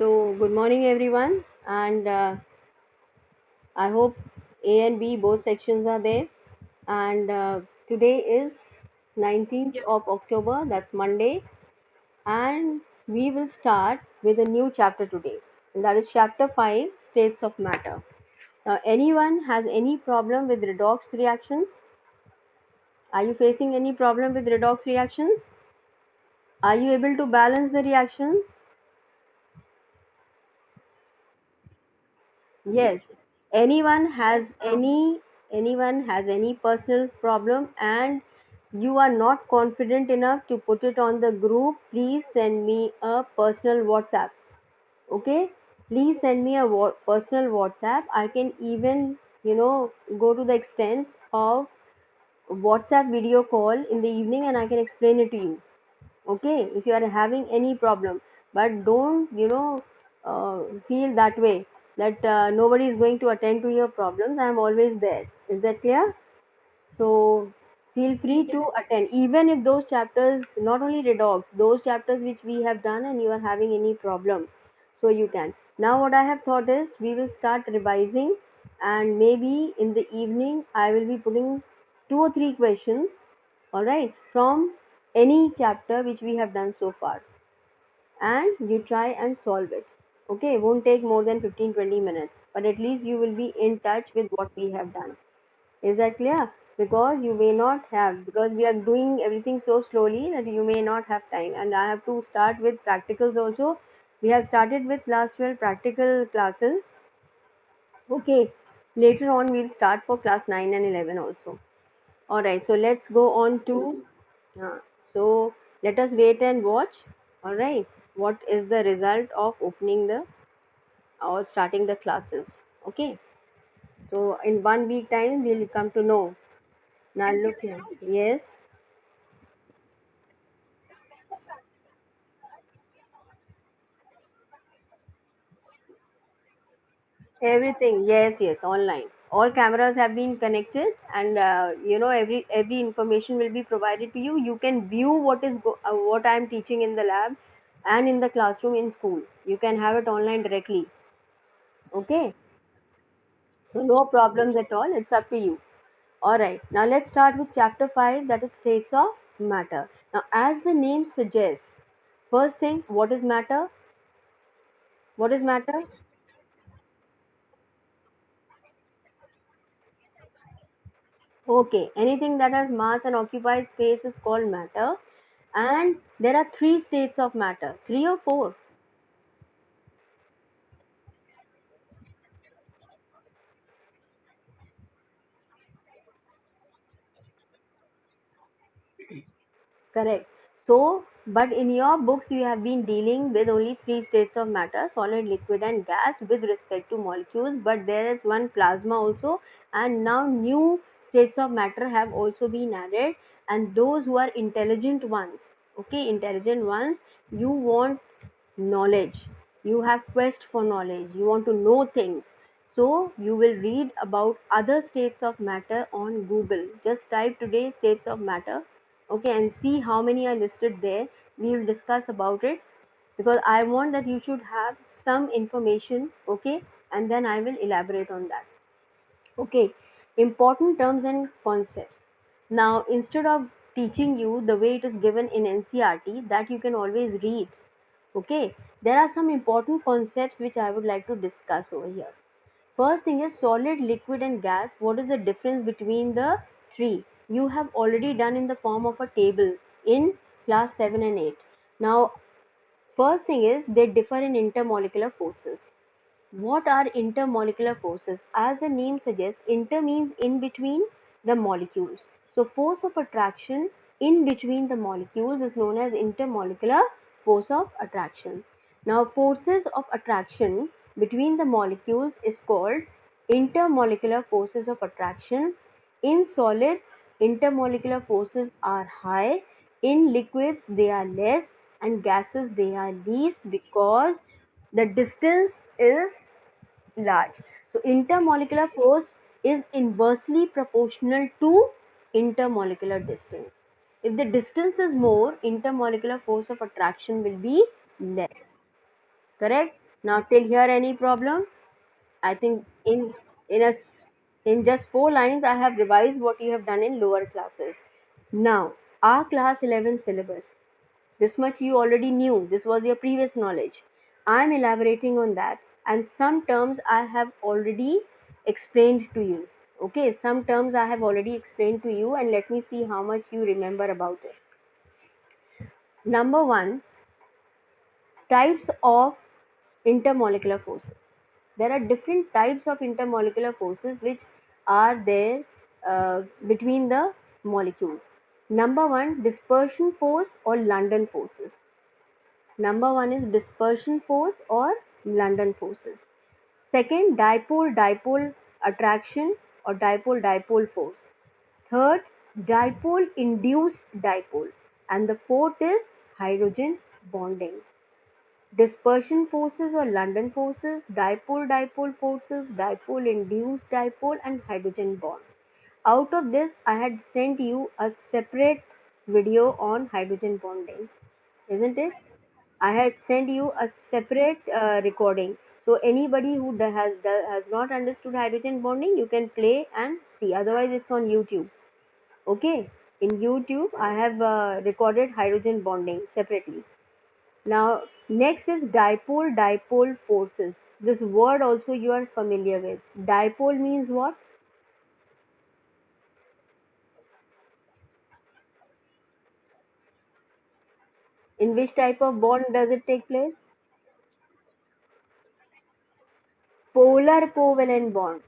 So, good morning, everyone, and I hope A and B both sections are there. And today is 19th of October, that's Monday, and we will start with a new chapter today, and that is chapter 5 States of Matter. Now, anyone has any problem with redox reactions? Are you facing any problem with redox reactions? Are you able to balance the reactions? Yes. Anyone has any personal problem and you are not confident enough to put it on the group, please send me a personal WhatsApp. Okay? Please send me a personal WhatsApp. I can even, go to the extent of WhatsApp video call in the evening and I can explain it to you. Okay, if you are having any problem, but don't feel that way that nobody is going to attend to your problems. I am always there. Is that clear? So feel free to attend, even if those chapters, not only redox, those chapters which we have done and you are having any problem, so you can. Now what I have thought is we will start revising, and maybe in the evening I will be putting two or three questions, all right, from any chapter which we have done so far, and you try and solve it. Okay, it won't take more than 15-20 minutes, but at least you will be in touch with what we have done. Is that clear? Because you may not have, because we are doing everything so slowly that you may not have time. And I have to start with practicals also. We have started with class 12 practical classes. Okay. Later on, we'll start for class 9 and 11 also. Alright, so let's go on to. Uh, so let us wait and watch. Alright. What is the result of opening the or starting the classes? Okay. So in 1 week time, we'll come to know. Now look here. Yes, everything. Yes, yes, online. All cameras have been connected, and every information will be provided to you. You can view what I am teaching in the lab, and in the classroom in school. You can have it online directly. Okay, so no problems at all. It's up to you. All right. Now let's start with chapter 5, that is states of matter. Now, as the name suggests, first thing, what is matter? What is matter? Okay, anything that has mass and occupies space is called matter. And there are three states of matter, three or four. Correct. So, but in your books, you have been dealing with only three states of matter, solid, liquid, and gas with respect to molecules. But there is one plasma also, and now new states of matter have also been added. And those who are intelligent ones, okay, intelligent ones, you want knowledge, you have quest for knowledge, you want to know things, so you will read about other states of matter on Google. Just type today states of matter, okay, and see how many are listed there. We will discuss about it, because I want that you should have some information, okay, and then I will elaborate on that. Okay, important terms and concepts. Now, instead of teaching you the way it is given in NCRT, that you can always read. Okay, there are some important concepts which I would like to discuss over here. First thing is solid, liquid, and gas. What is the difference between the three? You have already done in the form of a table in class 7 and 8. Now, first thing is they differ in intermolecular forces. What are intermolecular forces? As the name suggests, inter means in between the molecules. So, force of attraction in between the molecules is known as intermolecular force of attraction. Now, forces of attraction between the molecules is called intermolecular forces of attraction. In solids, intermolecular forces are high. In liquids, they are less, and gases, they are least, because the distance is large. So intermolecular force is inversely proportional to intermolecular distance. If the distance is more, intermolecular force of attraction will be less. Correct? Now till here any problem? I think in a s- in just 4 lines I have revised what you have done in lower classes. Now our class 11 syllabus. This much you already knew. This was your previous knowledge. I am elaborating on that, and some terms I have already explained to you. Okay, some terms I have already explained to you, and let me see how much you remember about it. Number one, types of intermolecular forces. There are different types of intermolecular forces which are there between the molecules. Number one, dispersion force or London forces. Number one is dispersion force or London forces. Second, dipole dipole attraction or dipole dipole force. Third, dipole induced dipole. And the fourth is hydrogen bonding. Dispersion forces or London forces, dipole dipole forces, dipole induced dipole, and hydrogen bond. Out of this, I had sent you a separate video on hydrogen bonding, isn't it? I had sent you a separate recording. So anybody who has not understood hydrogen bonding, you can play and see. Otherwise, it's on YouTube. Okay. In YouTube, I have recorded hydrogen bonding separately. Now, next is dipole dipole forces. This word also you are familiar with. Dipole means what? In which type of bond does it take place? Polar covalent bond.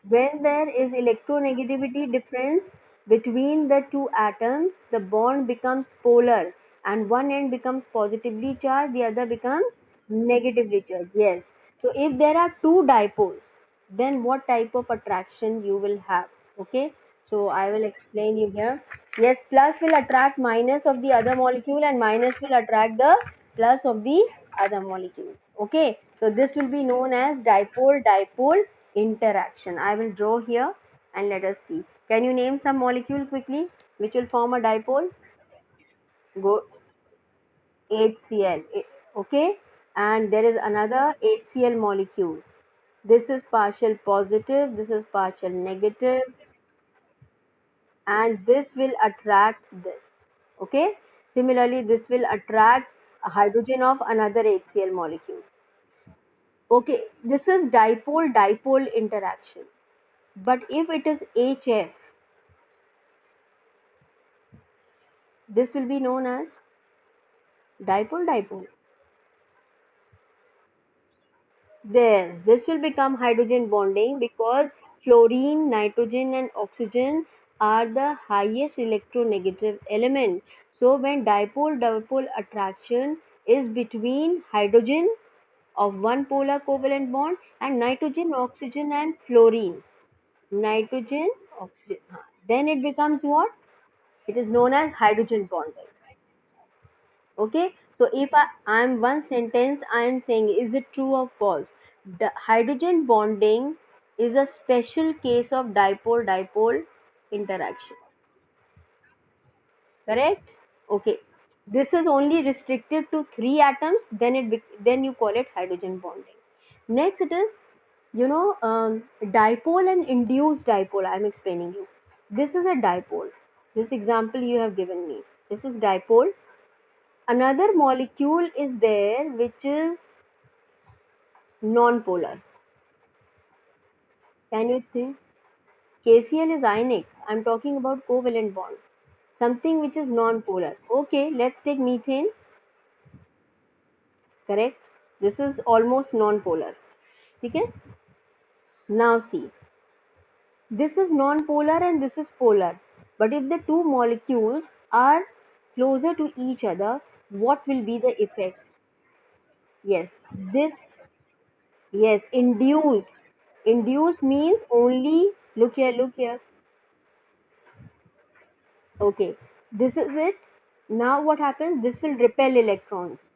When there is electronegativity difference between the two atoms, the bond becomes polar and one end becomes positively charged, the other becomes negatively charged. Yes. So if there are two dipoles, then what type of attraction you will have? Okay. So I will explain you here. Yes, plus will attract minus of the other molecule and minus will attract the plus of the other molecule. Okay, so this will be known as dipole dipole interaction. I will draw here and let us see. Can you name some molecule quickly which will form a dipole? Go HCl. Okay, and there is another HCl molecule. This is partial positive, this is partial negative, and this will attract this. Okay, similarly, this will attract a hydrogen of another HCl molecule. Okay, this is dipole dipole interaction. But if it is HF, this will be known as dipole dipole. This will become hydrogen bonding because fluorine, nitrogen, and oxygen are the highest electronegative element. So when dipole dipole attraction is between hydrogen of one polar covalent bond and nitrogen, oxygen, and fluorine, nitrogen, oxygen, then it becomes what? It is known as hydrogen bonding. Okay, so if I'm one sentence, I am saying, is it true or false? The hydrogen bonding is a special case of dipole dipole interaction. Correct? Okay. This is only restricted to three atoms, then you call it hydrogen bonding. Next, it is dipole and induced dipole. I'm explaining you. This is a dipole. This example you have given me. This is dipole. Another molecule is there which is non-polar. Can you think? KCl is ionic. I'm talking about covalent bond. Something which is non-polar. Okay, let's take methane. Correct. This is almost non-polar. Okay. Now see, this is non-polar and this is polar. But if the two molecules are closer to each other, what will be the effect? Yes, this yes, induced. Induced means only, look here. Okay, this is it. Now what happens? This will repel electrons.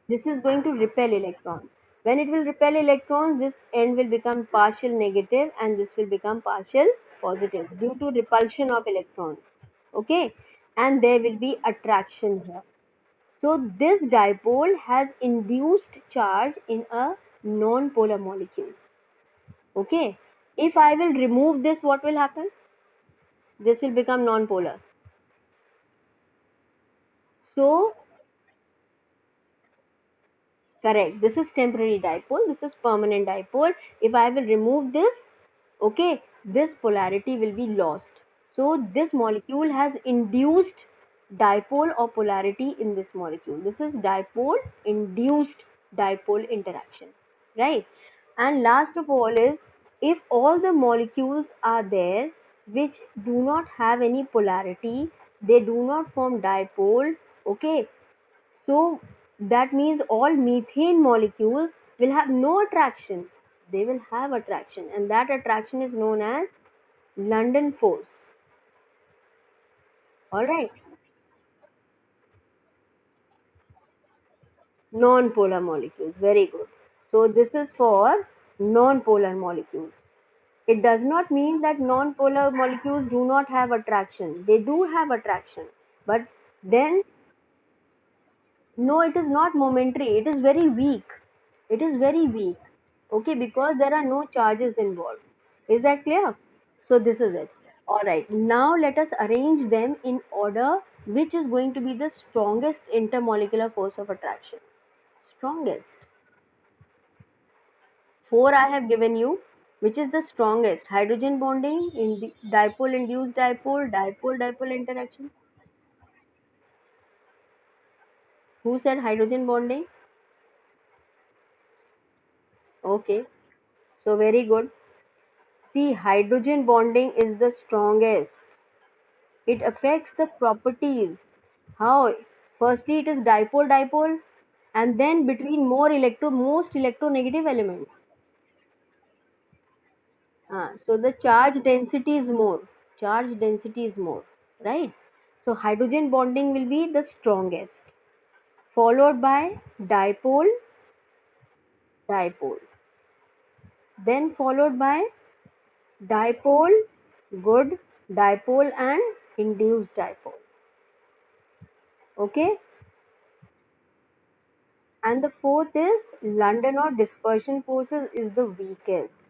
This is going to repel electrons. When it will repel electrons, this end will become partial negative and this will become partial positive due to repulsion of electrons. Okay, and there will be attraction here. So this dipole has induced charge in a non-polar molecule. Okay. If I will remove this, what will happen? This will become non-polar. So correct. This is temporary dipole. This is permanent dipole. If I will remove this, okay, this polarity will be lost. So this molecule has induced dipole or polarity in this molecule. This is dipole induced dipole interaction, right? And last of all is, if all the molecules are there which do not have any polarity, they do not form dipole, okay, so that means all methane molecules will have no attraction. They will have attraction, and that attraction is known as London force. All right, non-polar molecules. Very good. So this is for non-polar molecules. It does not mean that non-polar molecules do not have attraction. They do have attraction, but then no, it is not momentary. It is very weak. It is very weak. Okay, because there are no charges involved. Is that clear? So this is it. All right. Now let us arrange them in order which is going to be the strongest intermolecular force of attraction. Strongest. Four I have given you. Which is the strongest? Hydrogen bonding, in the dipole induced dipole, dipole dipole interaction. Who said hydrogen bonding? Okay. So very good. See, hydrogen bonding is the strongest. It affects the properties. How? Firstly, it is dipole dipole, and then between most electronegative elements. So the charge density is more. Charge density is more, right? So hydrogen bonding will be the strongest, followed by dipole dipole, then followed by dipole, good, dipole and induced dipole. Okay, and the fourth is London or dispersion forces is the weakest.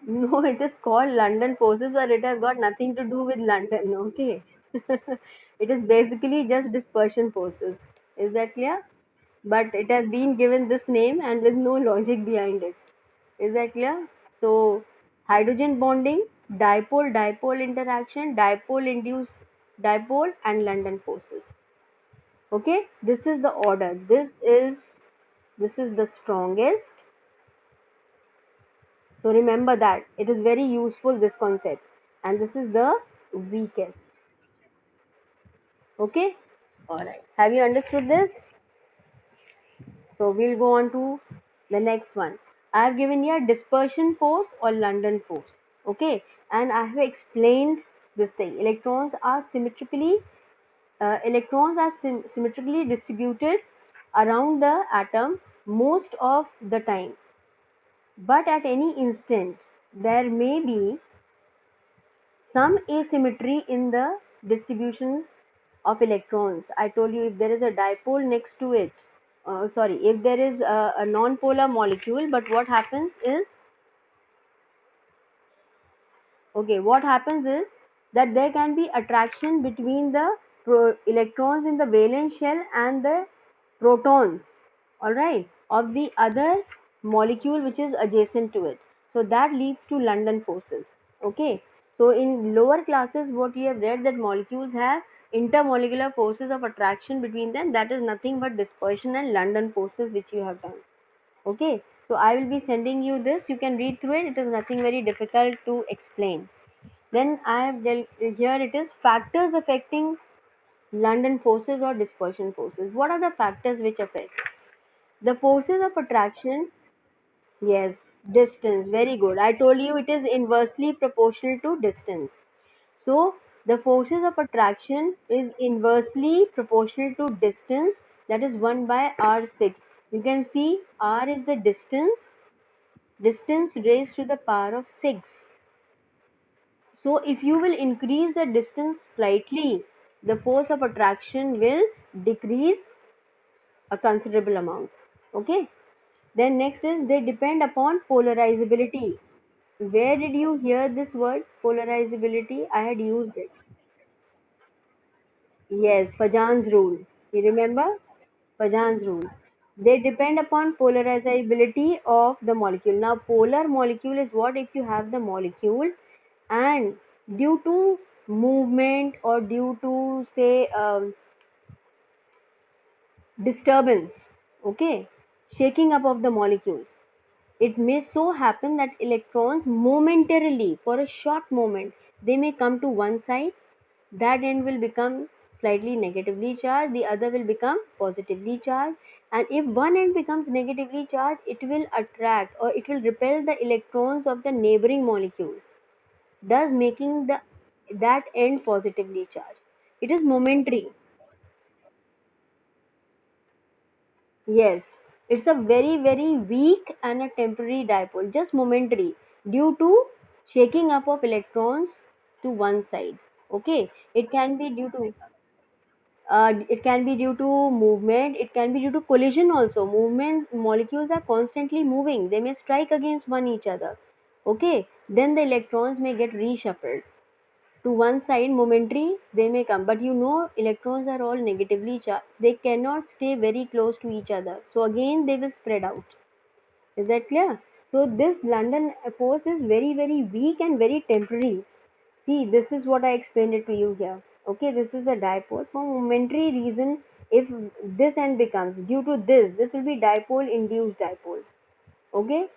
No, it is called London forces, but it has got nothing to do with London. Okay, it is basically just dispersion forces. Is that clear? But it has been given this name and with no logic behind it. Is that clear? So, hydrogen bonding, dipole dipole interaction, dipole induced dipole, and London forces. Okay, this is the order. This is the strongest. So remember that it is very useful, this concept, and this is the weakest. Okay, all right, have you understood this? So we'll go on to the next one. I have given here dispersion force or London force. Okay, and I have explained this thing. Electrons are symmetrically distributed around the atom most of the time, but at any instant there may be some asymmetry in the distribution of electrons. I told you, if there is a dipole next to it, sorry, if there is a non-polar molecule, but what happens is, okay, what happens is that there can be attraction between the electrons in the valence shell and the protons, all right, of the other molecule which is adjacent to it. So that leads to London forces. Okay, so in lower classes what you have read, that molecules have intermolecular forces of attraction between them, that is nothing but dispersion and London forces which you have done. Okay, so I will be sending you this, you can read through it, it is nothing very difficult to explain. Then I have here it is factors affecting London forces or dispersion forces. What are the factors which affect? The forces of attraction, yes, distance, very good. I told you it is inversely proportional to distance. So the forces of attraction is inversely proportional to distance, that is 1 by r6. You can see r is the distance raised to the power of 6. So if you will increase the distance slightly, the force of attraction will decrease a considerable amount. Okay. Then next is they depend upon polarizability. Where did you hear this word polarizability? I had used it. Yes, Fajan's rule. You remember? Fajan's rule. They depend upon polarizability of the molecule. Now, polar molecule is what if you have the molecule and due to movement or due to say disturbance, okay, shaking up of the molecules, it may so happen that electrons momentarily, for a short moment, they may come to one side. That end will become slightly negatively charged, the other will become positively charged. And if one end becomes negatively charged, it will attract or it will repel the electrons of the neighboring molecule, thus making the that end positively charged. It is momentary. Yes, it's a very, very weak and a temporary dipole, just momentary, due to shaking up of electrons to one side. Okay, it can be due to movement, it can be due to collision also. Movement molecules are constantly moving, they may strike against one each other. Okay, then the electrons may get reshuffled to one side momentary, they may come, but you know electrons are all negatively charged, they cannot stay very close to each other, so again they will spread out. Is that clear? So this London force is very, very weak and very temporary. See, this is what I explained it to you here. Okay, this is a dipole for momentary reason. If this end becomes due to this will be dipole induced dipole. Okay,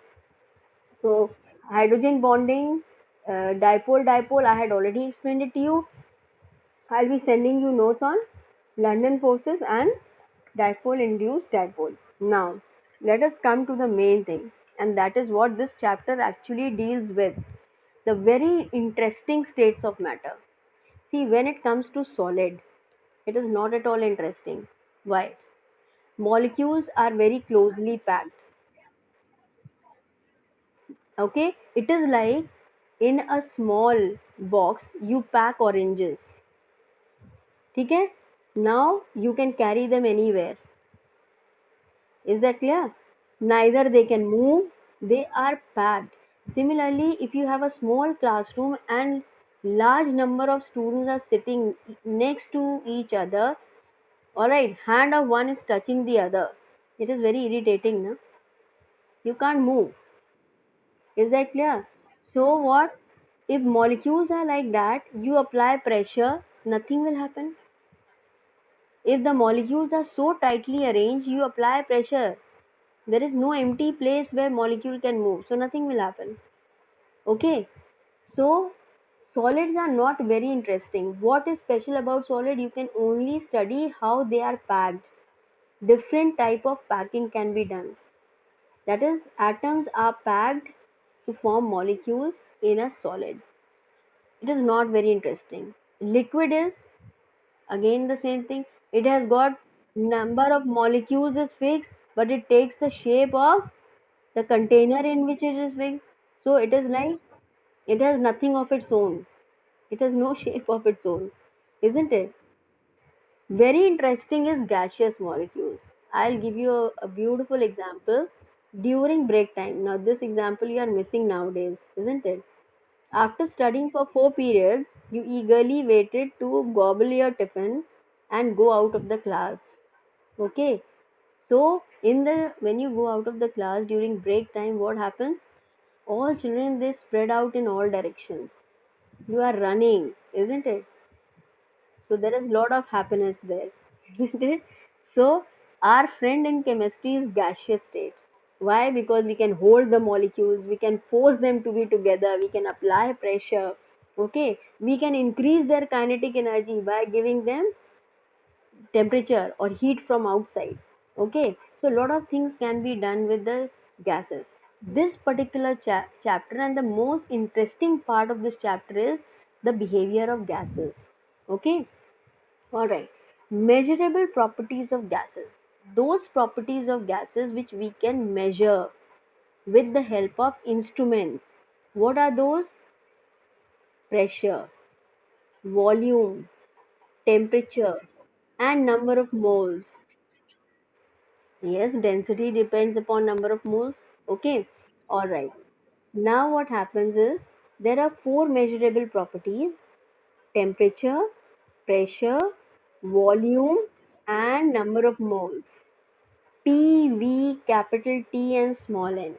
so hydrogen bonding, dipole dipole, I had already explained it to you. I'll be sending you notes on London forces and dipole induced dipole. Now, let us come to the main thing, and that is what this chapter actually deals with, the very interesting states of matter. See, when it comes to solid, it is not at all interesting. Why? Molecules are very closely packed. Okay? It is like in a small box, you pack oranges. Okay? Now you can carry them anywhere. Is that clear? Neither they can move, they are packed. Similarly, if you have a small classroom and large number of students are sitting next to each other, all right, hand of one is touching the other. It is very irritating, no? You can't move. Is that clear? So what? If molecules are like that, you apply pressure, nothing will happen. If the molecules are so tightly arranged, you apply pressure. There is no empty place where molecule can move, so nothing will happen. Okay. So solids are not very interesting. What is special about solid? You can only study how they are packed. Different type of packing can be done. That is, atoms are packed to form molecules in a solid. It is not very interesting. Liquid is again the same thing. It has got number of molecules is fixed, but it takes the shape of the container in which it is fixed. So it is like it has nothing of its own. It has no shape of its own, isn't it? Very interesting is gaseous molecules. I'll give you a beautiful example during break time. Now, this example you are missing nowadays, isn't it? After studying for 4 periods, you eagerly waited to gobble your tiffin and go out of the class. Okay, so in the when you go out of the class during break time, what happens? All children they spread out in all directions. You are running, isn't it? So there is lot of happiness there, isn't it? So our friend in chemistry is gaseous state. Why? Because we can hold the molecules, we can force them to be together, we can apply pressure. Okay, we can increase their kinetic energy by giving them temperature or heat from outside. Okay, so a lot of things can be done with the gases. This particular chapter and the most interesting part of this chapter is the behavior of gases. Okay, all right. Measurable properties of gases. Those properties of gases which we can measure with the help of instruments. What are those? pressure, volume, temperature, and number of moles. Yes, density depends upon number of moles. Okay, all right. Now what happens is there are four measurable properties: temperature, pressure, volume, and number of moles. PV, capital T and small n.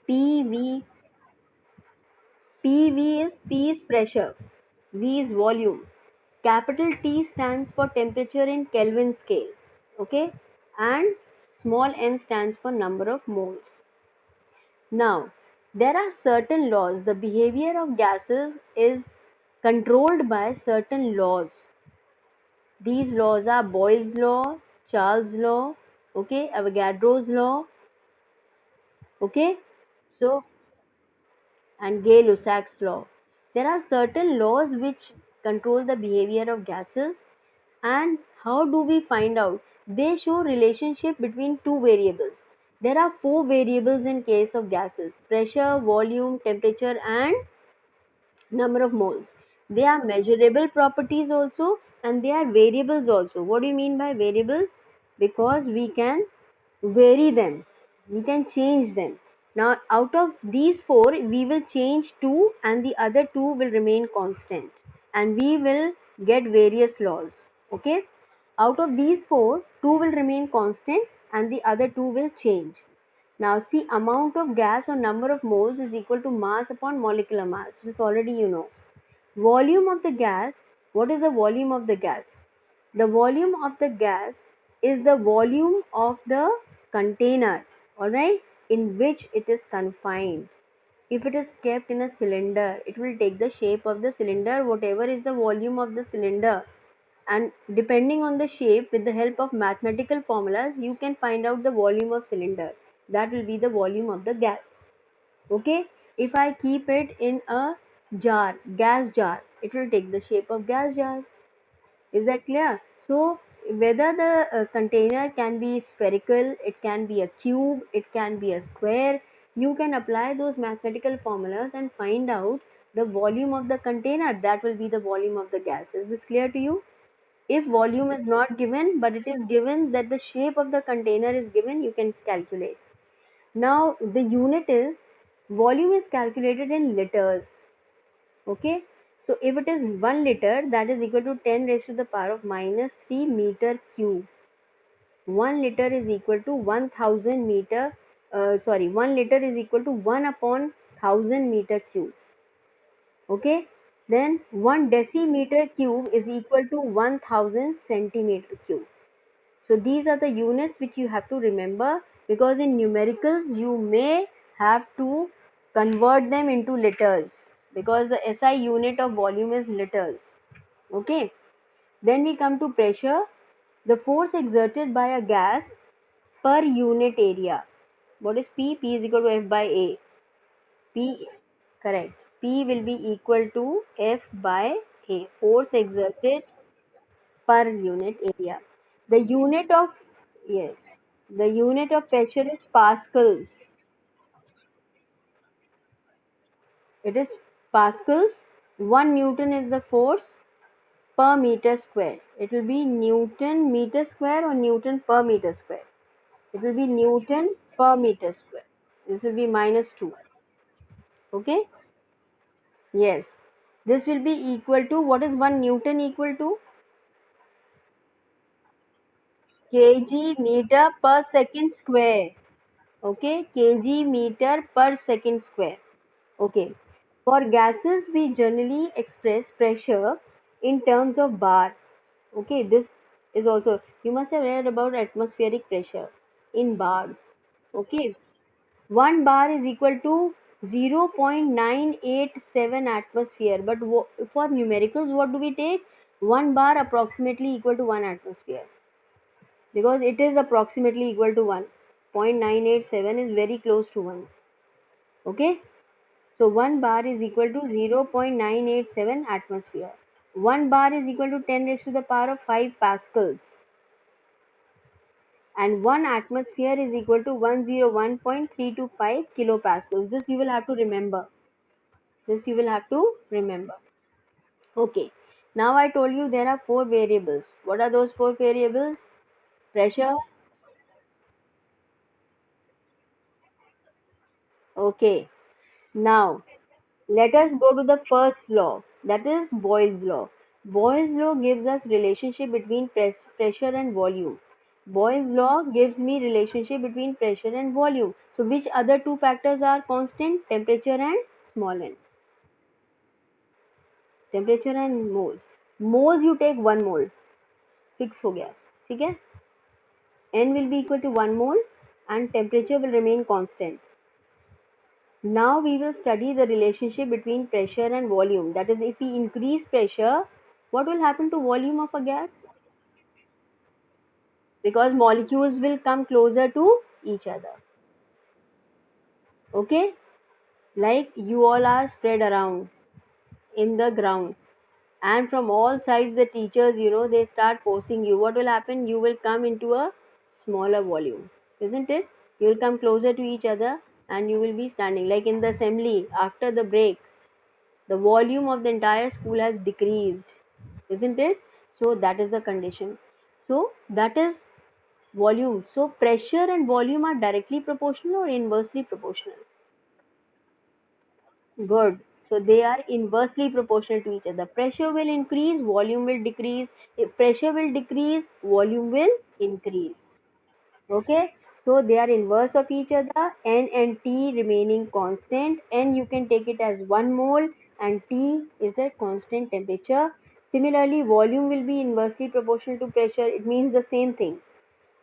PV, PV is P is pressure, V is volume. Capital T stands for temperature in Kelvin scale, okay, and small n stands for number of moles. Now, there are certain laws. The behavior of gases is controlled by certain laws. These laws are Boyle's law, Charles' law, okay, Avogadro's law, okay, so and Gay-Lussac's law. There are certain laws which control the behavior of gases, and how do we find out? They show relationship between two variables. There are four variables in case of gases: pressure, volume, temperature, and number of moles. They are measurable properties also, and they are variables also. What do you mean by variables? Because we can vary them, we can change them. Now, out of these four, we will change two, and the other two will remain constant, and we will get various laws. Okay, out of these four, two will remain constant, and the other two will change. Now see, amount of gas or number of moles is equal to mass upon molecular mass. This already you know. Volume of the gas. What is the volume of the gas? The volume of the gas is the volume of the container, alright, in which it is confined. If it is kept in a cylinder, it will take the shape of the cylinder, whatever is the volume of the cylinder. And depending on the shape, with the help of mathematical formulas, you can find out the volume of cylinder. That will be the volume of the gas. Okay, if I keep it in a jar, gas jar, it will take the shape of gas jar. Is that clear? So whether the container can be spherical, it can be a cube, it can be a square, you can apply those mathematical formulas and find out the volume of the container. That will be the volume of the gas. Is this clear to you? If volume is not given, but it is given that the shape of the container is given, you can calculate. Now the unit is, volume is calculated in liters. Okay, so if it is 1 liter, that is equal to 10 raised to the power of minus 3 meter cube. 1 liter is equal to 1000 meter, 1 liter is equal to 1 upon 1000 meter cube. Okay, then 1 decimeter cube is equal to 1000 centimeter cube. So these are the units which you have to remember, because in numericals you may have to convert them into liters, because the SI unit of volume is liters. Okay. Then we come to pressure, the force exerted by a gas per unit area. What is P? P is equal to F by A. P, correct. P will be equal to F by A. Force exerted per unit area. The unit of, yes, the unit of pressure is pascals. It is pascals. 1 Newton is the force per meter square. It will be Newton meter square or Newton per meter square. It will be Newton per meter square. This will be minus 2. Okay? Yes. This will be equal to, what is 1 Newton equal to? Kg meter per second square. Okay, kg meter per second square. Okay, for gases we generally express pressure in terms of bar. Okay, this is also, you must have read about atmospheric pressure in bars. Okay, 1 bar is equal to 0.987 atmosphere, but for numericals what do we take? 1 bar approximately equal to 1 atmosphere, because it is approximately equal to 1. 0.987 is very close to 1. Okay, so 1 bar is equal to 0.987 atmosphere. 1 bar is equal to 10 raised to the power of 5 pascals, and 1 atmosphere is equal to 101.325 kilopascals. This you will have to remember. This you will have to remember. Okay. Now I told you there are four variables. What are those four variables? Pressure. Okay. Now let us go to the first law, that is Boyle's law. Boyle's law gives us relationship between pressure and volume. Boyle's law gives me relationship between pressure and volume. So which other two factors are constant? Temperature and small n. Temperature and moles. Moles you take 1 mole. Fix हो गया. ठीक है? N will be equal to 1 mole and temperature will remain constant. Now we will study the relationship between pressure and volume. That is, if we increase pressure, what will happen to volume of a gas? Because molecules will come closer to each other. Okay? Like you all are spread around in the ground. And from all sides, the teachers, they start forcing you. What will happen? You will come into a smaller volume. Isn't it? You will come closer to each other and you will be standing. Like in the assembly, after the break, the volume of the entire school has decreased, isn't it? So that is the condition. So that is volume. So pressure and volume are directly proportional or inversely proportional? Good. So they are inversely proportional to each other. Pressure will increase, volume will decrease. If pressure will decrease, volume will increase. Okay, so they are inverse of each other. N and T remaining constant. N you can take it as 1 mole and T is the constant temperature. Similarly, volume will be inversely proportional to pressure. It means the same thing.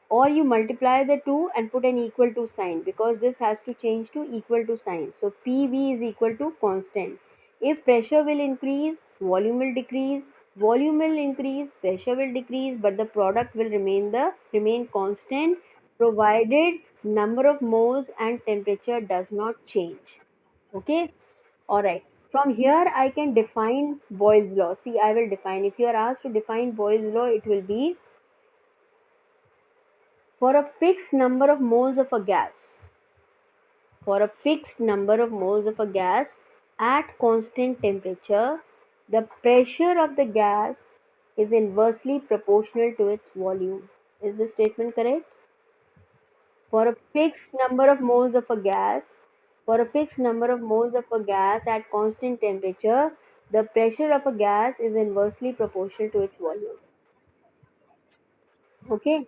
Or you multiply the two and put an equal to sign, because this has to change to equal to sign. So PV is equal to constant. If pressure will increase, volume will decrease. Volume will increase, pressure will decrease, but the product will remain constant, provided number of moles and temperature does not change. Okay? Alright. From here I can define Boyle's law. See, I will define. If you are asked to define Boyle's law, it will be for a fixed number of moles of a gas, for a fixed number of moles of a gas at constant temperature, the pressure of the gas is inversely proportional to its volume. Is this statement correct? For a fixed number of moles of a gas, for a fixed number of moles of a gas at constant temperature, the pressure of a gas is inversely proportional to its volume. Okay?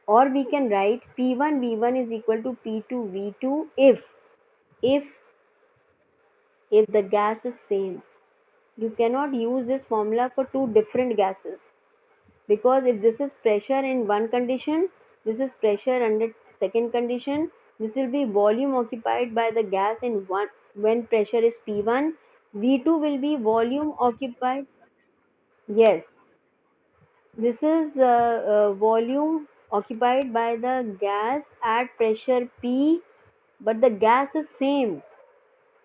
Or we can write P1 V1 is equal to P2 V2 if if the gas is same. You cannot use this formula for two different gases, because if this is pressure in one condition, this is pressure under second condition, this will be volume occupied by the gas in one when pressure is P1. V2 will be volume occupied. Yes, this is volume occupied by the gas at pressure P, but the gas is same.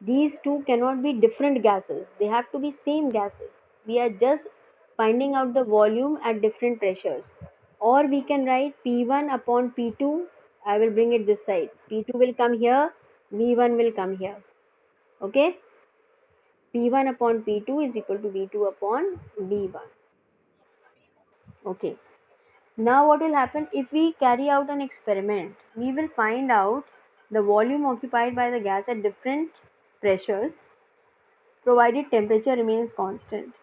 These two cannot be different gases. They have to be same gases. We are just finding out the volume at different pressures. Or we can write P1 upon P2. I will bring it this side. P2 will come here. V1 will come here. Okay. P1 upon P2 is equal to V2 upon V1. Okay. Now what will happen if we carry out an experiment? We will find out the volume occupied by the gas at different pressures, provided temperature remains constant.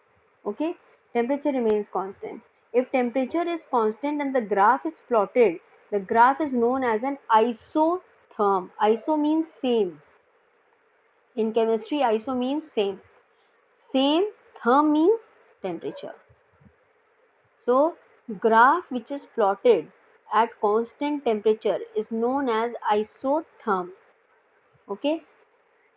Okay, temperature remains constant. If temperature is constant and the graph is plotted, the graph is known as an isotherm. Iso means same. In chemistry, iso means same. Same, therm means temperature. So graph which is plotted at constant temperature is known as isotherm. Okay.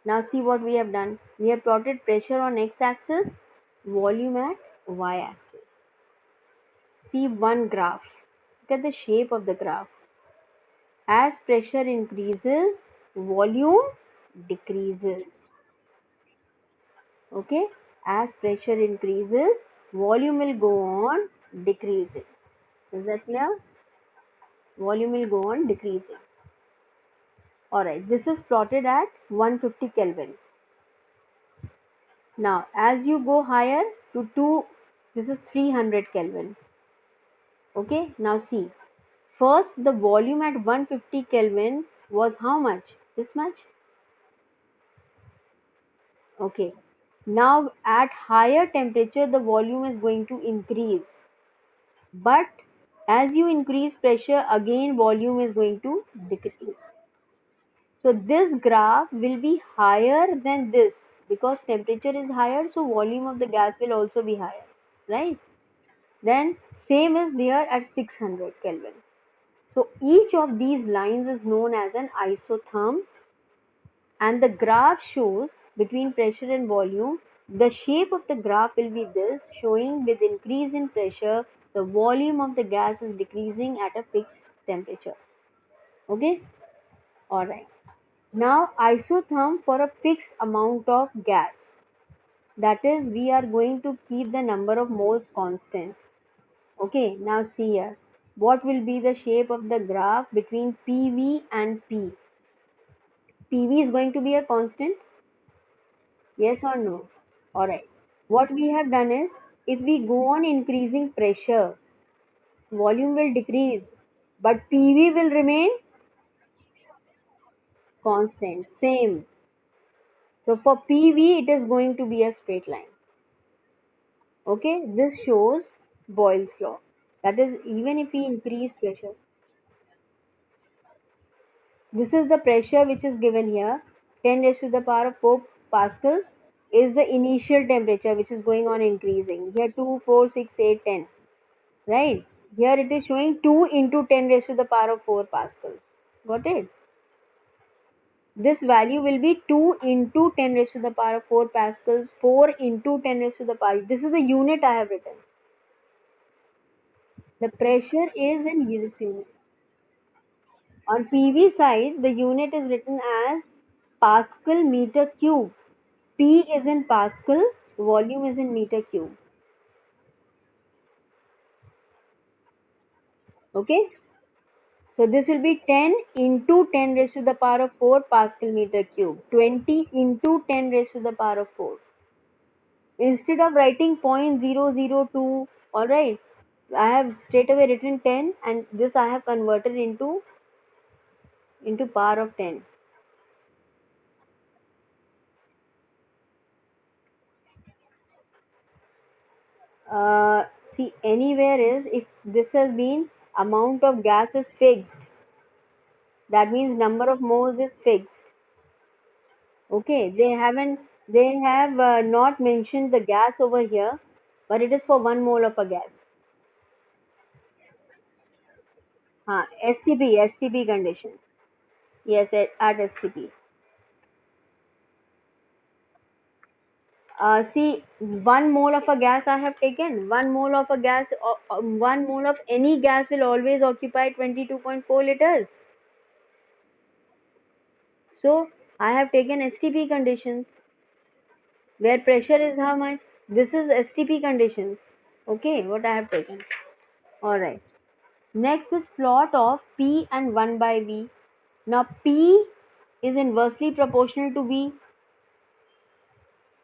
Now see what we have done. We have plotted pressure on x-axis, volume at y-axis. See one graph. Look at the shape of the graph. As pressure increases, volume decreases. Okay? As pressure increases, volume will go on decreasing. Is that clear? Volume will go on decreasing. Alright, this is plotted at 150 Kelvin. Now as you go higher to 2, this is 300 Kelvin. Okay, now see, first the volume at 150 Kelvin was how much? This much? Okay. Now at higher temperature the volume is going to increase. But as you increase pressure, again volume is going to decrease. So this graph will be higher than this because temperature is higher, so volume of the gas will also be higher, right? Then same is there at 600 Kelvin. So each of these lines is known as an isotherm, and the graph shows between pressure and volume. The shape of the graph will be this, showing with increase in pressure the volume of the gas is decreasing at a fixed temperature. Okay, all right. Now isotherm for a fixed amount of gas, that is we are going to keep the number of moles constant. Okay, now see here, what will be the shape of the graph between PV and P? PV is going to be a constant, yes or no? All right. What we have done is, if we go on increasing pressure, volume will decrease, but PV will remain constant, same. So for PV, it is going to be a straight line. Okay, this shows Boyle's law. That is, even if we increase pressure, this is the pressure which is given here, 10 raised to the power of 4 pascals is the initial temperature which is going on increasing. Here 2, 4, 6, 8, 10. Right? Here it is showing 2 into 10 raised to the power of 4 pascals. Got it? This value will be 2 into 10 raised to the power of 4 pascals, 4 into 10 raised to the power. This is the unit I have written. The pressure is in this unit. On PV side, the unit is written as Pascal meter cube. P is in Pascal, volume is in meter cube. Okay? So this will be 10 into 10 raised to the power of 4 Pascal meter cube. 20 into 10 raised to the power of 4. Instead of writing 0.002, alright, I have straight away written 10 and this I have converted into power of 10. See, anywhere is, if this has been amount of gas is fixed, that means number of moles is fixed. Okay, they have not mentioned the gas over here, but it is for 1 mole of a gas. STP conditions. Yes, at STP. See, 1 mole of a gas I have taken. 1 mole of a gas, 1 mole of any gas will always occupy 22.4 liters. So I have taken STP conditions where pressure is how much. This is STP conditions. Okay, what I have taken. All right. Next is plot of P and 1 by V. Now P is inversely proportional to V,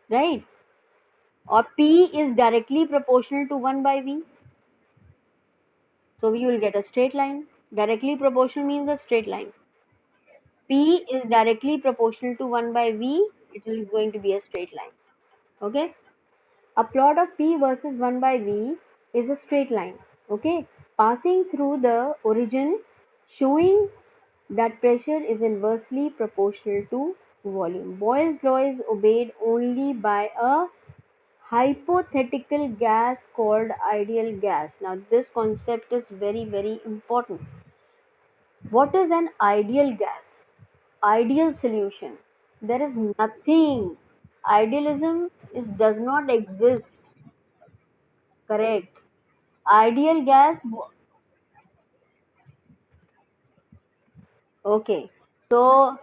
right? Or P is directly proportional to 1 by V. So you will get a straight line. Directly proportional means a straight line. P is directly proportional to 1 by V. It is going to be a straight line. Okay. A plot of P versus 1 by V is a straight line. Okay. Passing through the origin, showing that pressure is inversely proportional to volume. Boyle's law is obeyed only by a hypothetical gas called ideal gas. Now this concept is very very important. What is an ideal gas? Ideal solution. There is nothing. Idealism does not exist. Correct. Ideal gas. Okay. So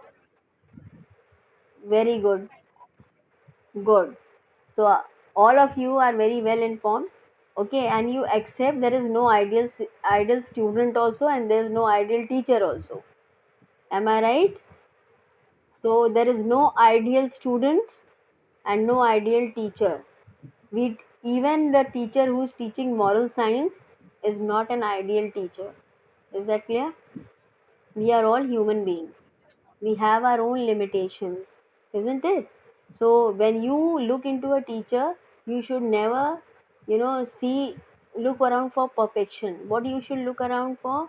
very good. Good. So all of you are very well informed. Okay, and you accept there is no ideal student also, and there is no ideal teacher also. Am I right? So there is no ideal student. and no ideal teacher. We even the teacher who's teaching moral science is not an ideal teacher. Is that clear? We are all human beings. We have our own limitations, isn't it? So when you look into a teacher, you should never, see look around for perfection. What you should look around for,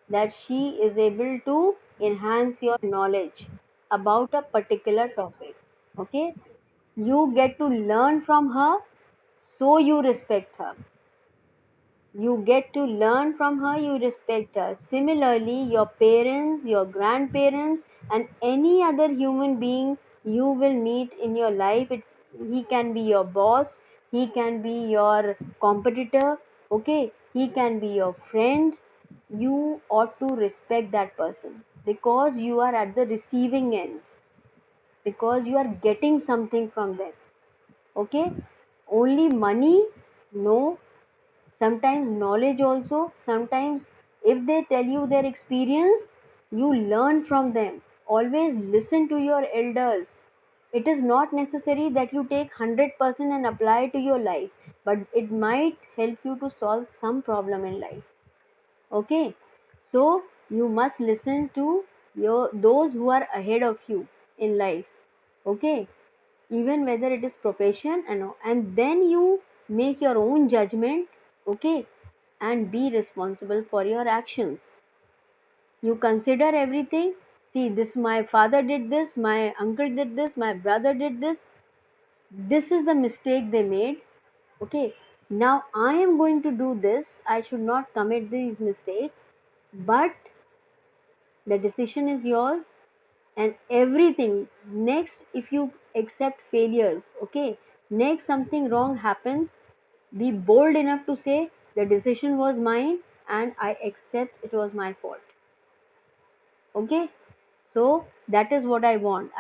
that she is able to enhance your knowledge about a particular topic. Okay? You get to learn from her, so you respect her. You get to learn from her, you respect her. Similarly, your parents, your grandparents, and any other human being you will meet in your life, he can be your boss, he can be your competitor, okay, he can be your friend. You ought to respect that person because you are at the receiving end, because you are getting something from them. Okay, only money? No, sometimes knowledge also. Sometimes if they tell you their experience, you learn from them. Always listen to your elders. It is not necessary that you take 100% and apply to your life, but it might help you to solve some problem in life. Okay, so you must listen to your those who are ahead of you in life. Okay, even whether it is profession and all, and then you make your own judgment. Okay, and be responsible for your actions. You consider everything. See, this my father did this, my uncle did this, my brother did this. This is the mistake they made. Okay, now I am going to do this. I should not commit these mistakes, but the decision is yours. And everything next, if you accept failures, okay, next something wrong happens, be bold enough to say the decision was mine and I accept it was my fault. Okay, so that is what I want.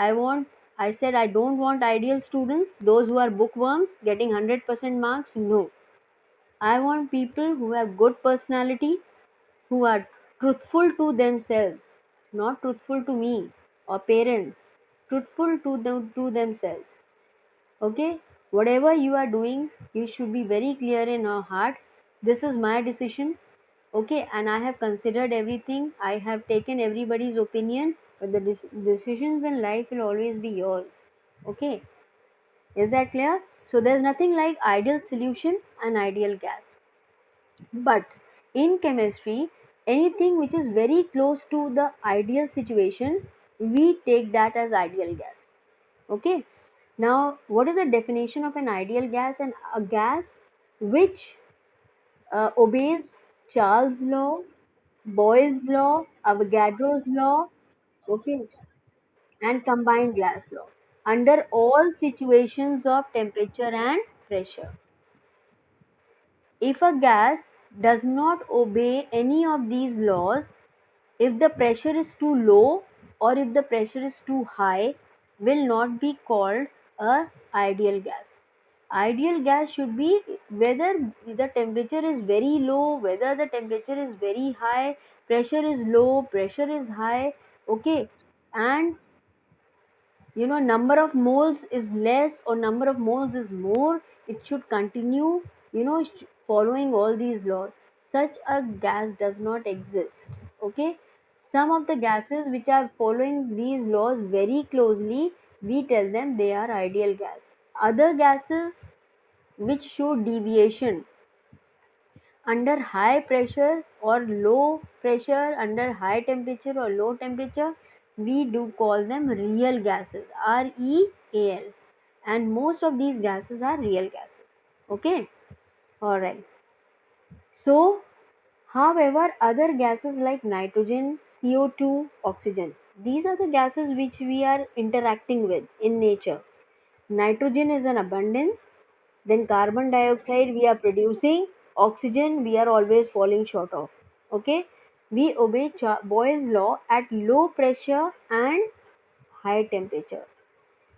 I said I don't want ideal students, those who are bookworms getting 100% marks. No, I want people who have good personality, who are truthful to themselves, not truthful to me or parents, truthful to themselves. Okay, whatever you are doing, you should be very clear in your heart. This is my decision. Okay, and I have considered everything, I have taken everybody's opinion, but the decisions in life will always be yours. Okay, is that clear? So there's nothing like ideal solution and ideal gas. But in chemistry, anything which is very close to the ideal situation, we take that as ideal gas. Okay. Now, what is the definition of an ideal gas? And a gas which obeys Charles' law, Boyle's law, Avogadro's law, okay, and combined gas law under all situations of temperature and pressure. If a gas does not obey any of these laws, if the pressure is too low or if the pressure is too high, will not be called a ideal gas. Ideal gas should be whether the temperature is very low, whether the temperature is very high, pressure is low, pressure is high, okay, and number of moles is less or number of moles is more, it should continue, following all these laws. Such a gas does not exist. Okay, some of the gases which are following these laws very closely, we tell them they are ideal gas. Other gases which show deviation under high pressure or low pressure, under high temperature or low temperature, we do call them real gases, REAL. And most of these gases are real gases. Okay, alright. So, however, other gases like nitrogen, CO2, oxygen, these are the gases which we are interacting with in nature. Nitrogen is an abundance, then carbon dioxide we are producing, oxygen we are always falling short of. Okay, we obey Boyle's law at low pressure and high temperature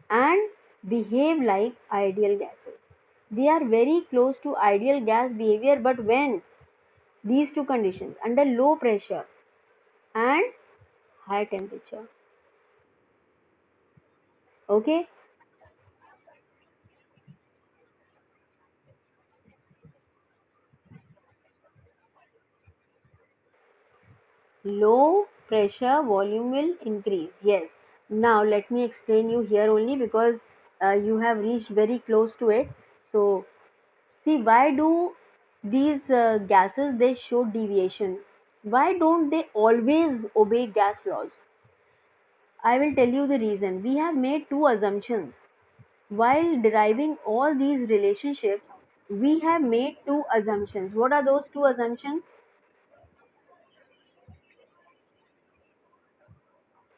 and behave like ideal gases. They are very close to ideal gas behavior, but when these two conditions, under low pressure and high temperature. Okay, Low pressure volume will increase. Yes. Now let me explain you here only, because you have reached very close to it. So see, why do these gases they show deviation? Why don't they always obey gas laws? I will tell you the reason. We have made two assumptions. While deriving all these relationships, we have made two assumptions. What are those two assumptions?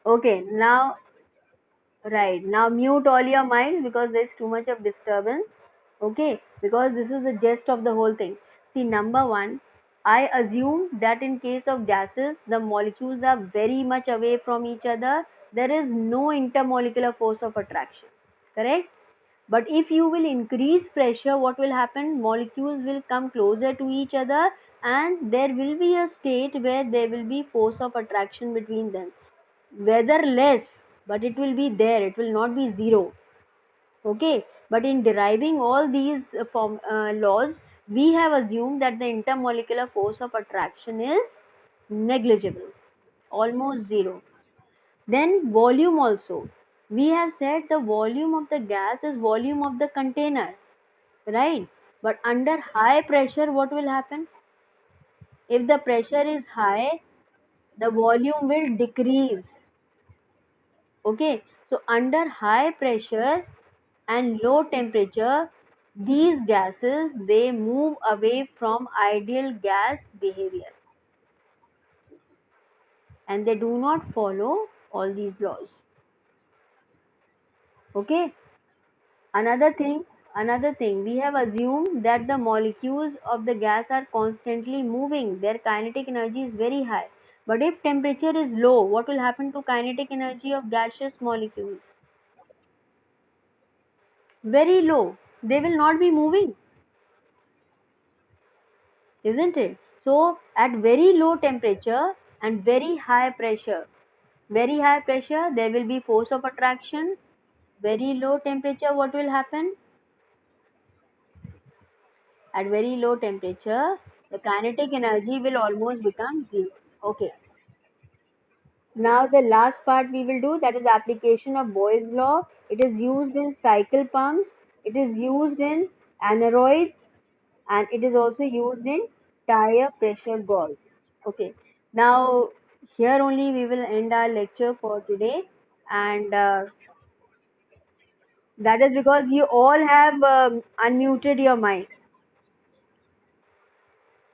Okay, now, right, now mute all your mics because there's too much of disturbance. Okay, because this is the gist of the whole thing. See, number one, I assume that in case of gases, the molecules are very much away from each other. There is no intermolecular force of attraction. Correct? But if you will increase pressure, what will happen? Molecules will come closer to each other, and there will be a state where there will be force of attraction between them. Whether less, but it will be there, it will not be zero. Okay, but in deriving all these laws, we have assumed that the intermolecular force of attraction is negligible, almost zero. Then volume also. We have said the volume of the gas is volume of the container, right? But under high pressure, what will happen? If the pressure is high, the volume will decrease. Okay, so under high pressure and low temperature, these gases they move away from ideal gas behavior, and they do not follow all these laws. Okay, another thing, we have assumed that the molecules of the gas are constantly moving, their kinetic energy is very high. But if temperature is low, what will happen to kinetic energy of gaseous molecules? Very low. They will not be moving, isn't it? So at very low temperature and very high pressure, there will be force of attraction. Very low temperature, what will happen? At very low temperature, the kinetic energy will almost become zero. Okay. Now the last part we will do, that is application of Boyle's law. It is used in cycle pumps. It is used in aneroids, and it is also used in tire pressure gauges. Okay. Now here only we will end our lecture for today, and that is because you all have unmuted your mics.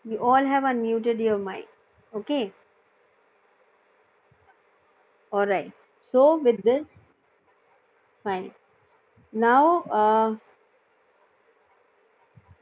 You all have unmuted your mic. Okay. All right. So with this, fine. Now,